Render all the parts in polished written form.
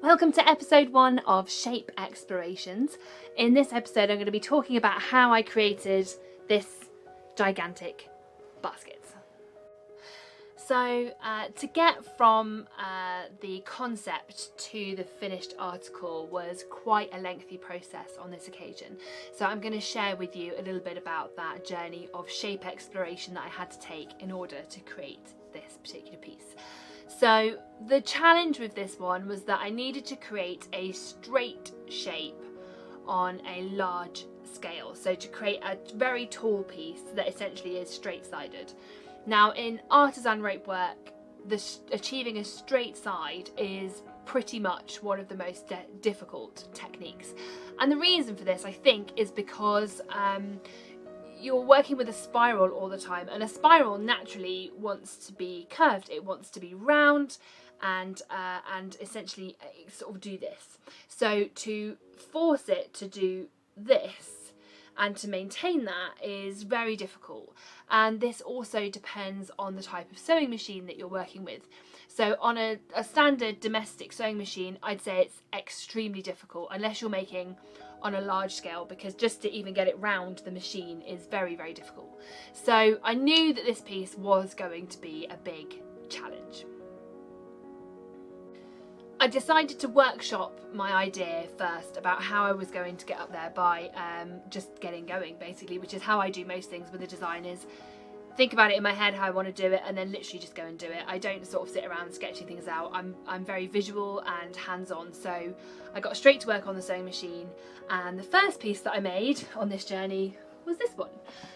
Welcome to episode 1 of Shape Explorations. In this episode I'm going to be talking about how I created this gigantic basket. So to get from the concept to the finished article was quite a lengthy process on this occasion. So I'm going to share with you a little bit about that journey of shape exploration that I had to take in order to create this particular piece. So the challenge with this one was that I needed to create a straight shape on a large scale. So to create a very tall piece that essentially is straight-sided. Now in artisan rope work, achieving a straight side is pretty much one of the most difficult techniques. And the reason for this, I think, is because you're working with a spiral all the time, and a spiral naturally wants to be curved. It wants to be round and essentially sort of do this. So to force it to do this and to maintain that is very difficult. And this also depends on the type of sewing machine that you're working with. So on a standard domestic sewing machine, I'd say it's extremely difficult unless you're making on a large scale, because just to even get it round the machine is very, very difficult. So I knew that this piece was going to be a big challenge. I decided to workshop my idea first about how I was going to get up there by just getting going, basically, which is how I do most things with a design, is think about it in my head how I want to do it and then literally just go and do it. I don't sort of sit around sketching things out. I'm very visual and hands-on, so I got straight to work on the sewing machine, and the first piece that I made on this journey was this one.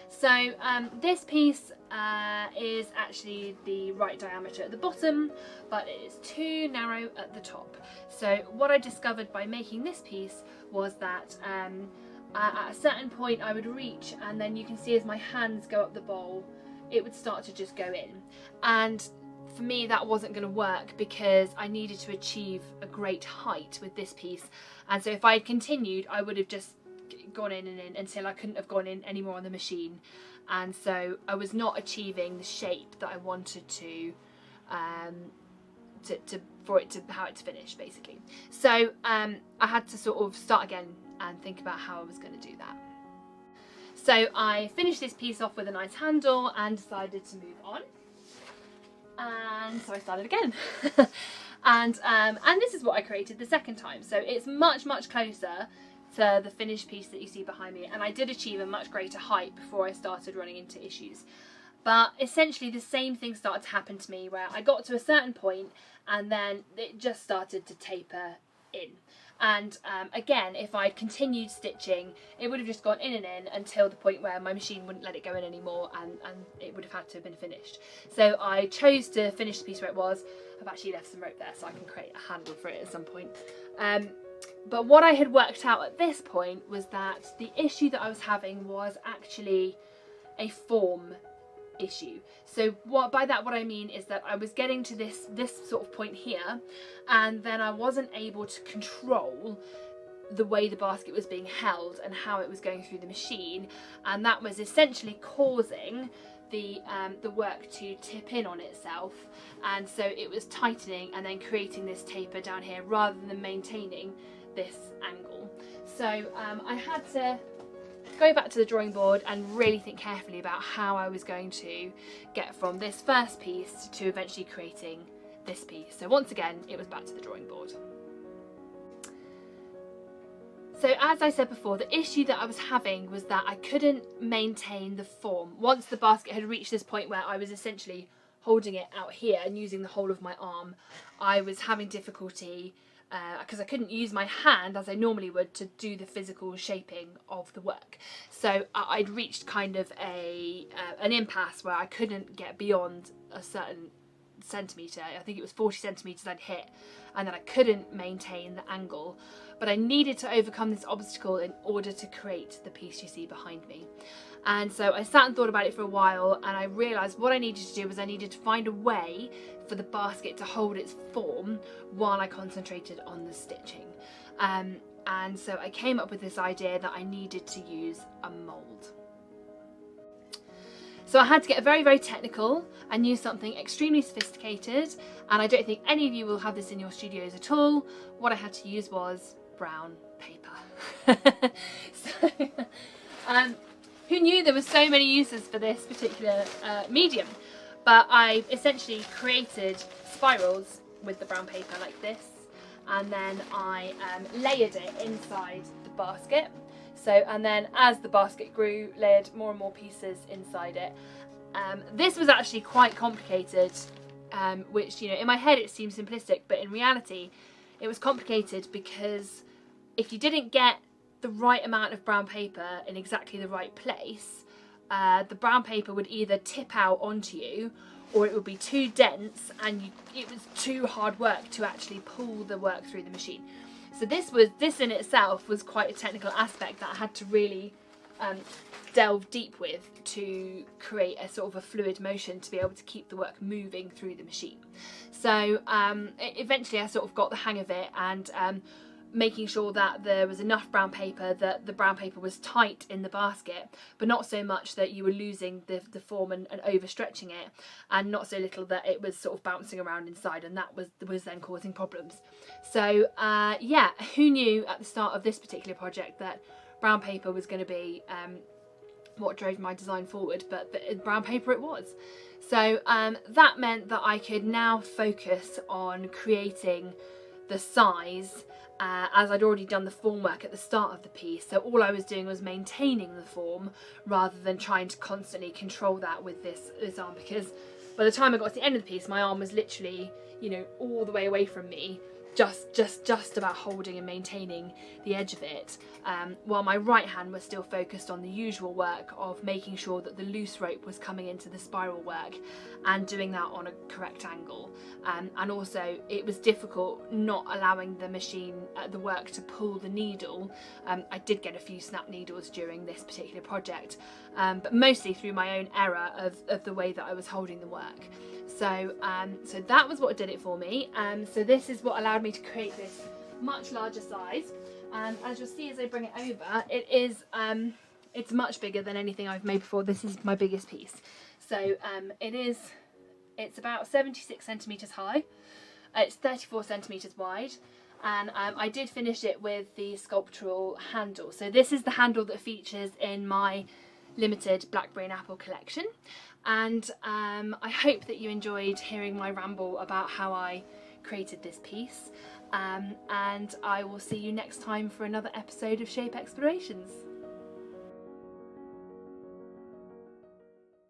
So this piece is actually the right diameter at the bottom, but it is too narrow at the top. So what I discovered by making this piece was that at a certain point I would reach, and then you can see as my hands go up the bowl, it would start to just go in. And for me that wasn't going to work because I needed to achieve a great height with this piece. And so if I had continued, I would have just gone in and in until I couldn't have gone in anymore on the machine. And so I was not achieving the shape that I wanted to for it to how it to finish, basically. So I had to sort of start again and think about how I was going to do that. So I finished this piece off with a nice handle and decided to move on. And so I started again. and this is what I created the second time. So it's much, much closer to the finished piece that you see behind me, and I did achieve a much greater height before I started running into issues. But essentially the same thing started to happen to me, where I got to a certain point and then it just started to taper in. And again, if I'd continued stitching, it would have just gone in and in until the point where my machine wouldn't let it go in anymore, and it would have had to have been finished. So I chose to finish the piece where it was. I've actually left some rope there so I can create a handle for it at some point. But what I had worked out at this point was that the issue that I was having was actually a form issue. So by that what I mean is that I was getting to this sort of point here, and then I wasn't able to control the way the basket was being held and how it was going through the machine, and that was essentially causing the work to tip in on itself, and so it was tightening and then creating this taper down here rather than maintaining this angle. So I had to go back to the drawing board and really think carefully about how I was going to get from this first piece to eventually creating this piece. So once again, it was back to the drawing board. So as I said before, the issue that I was having was that I couldn't maintain the form. Once the basket had reached this point where I was essentially holding it out here and using the whole of my arm, I was having difficulty because I couldn't use my hand as I normally would to do the physical shaping of the work. So I'd reached kind of an impasse where I couldn't get beyond a certain centimetre. I think it was 40 centimetres I'd hit, and then I couldn't maintain the angle. But I needed to overcome this obstacle in order to create the piece you see behind me. And so I sat and thought about it for a while, and I realised what I needed to do was I needed to find a way for the basket to hold its form while I concentrated on the stitching. And so I came up with this idea that I needed to use a mould. So I had to get very, very technical and use something extremely sophisticated, and I don't think any of you will have this in your studios at all. What I had to use was brown paper. So, who knew there were so many uses for this particular medium? But I essentially created spirals with the brown paper like this, and then I layered it inside the basket. So, and then as the basket grew, layered more and more pieces inside it. This was actually quite complicated, which, you know, in my head it seems simplistic, but in reality it was complicated because if you didn't get the right amount of brown paper in exactly the right place, the brown paper would either tip out onto you, or it would be too dense and it was too hard work to actually pull the work through the machine. So this in itself was quite a technical aspect that I had to really delve deep with to create a sort of a fluid motion to be able to keep the work moving through the machine. So eventually I sort of got the hang of it, and making sure that there was enough brown paper, that the brown paper was tight in the basket, but not so much that you were losing the form and overstretching it, and not so little that it was sort of bouncing around inside, and that was then causing problems. So yeah, who knew at the start of this particular project that brown paper was going to be what drove my design forward, but brown paper it was. So that meant that I could now focus on creating the size, as I'd already done the form work at the start of the piece. So all I was doing was maintaining the form rather than trying to constantly control that with this arm, because by the time I got to the end of the piece, my arm was literally, you know, all the way away from me, just about holding and maintaining the edge of it, while my right hand was still focused on the usual work of making sure that the loose rope was coming into the spiral work and doing that on a correct angle. And also it was difficult not allowing the machine, the work, to pull the needle. I did get a few snap needles during this particular project, but mostly through my own error of the way that I was holding the work. So so that was what did it for me. So this is what allowed me to create this much larger size, and as you'll see as I bring it over, it is it's much bigger than anything I've made before. This is my biggest piece. So it's about 76 centimeters high, it's 34 centimeters wide, and I did finish it with the sculptural handle. So this is the handle that features in my limited Blackberry and Apple collection, and I hope that you enjoyed hearing my ramble about how I created this piece, and I will see you next time for another episode of Shape Explorations.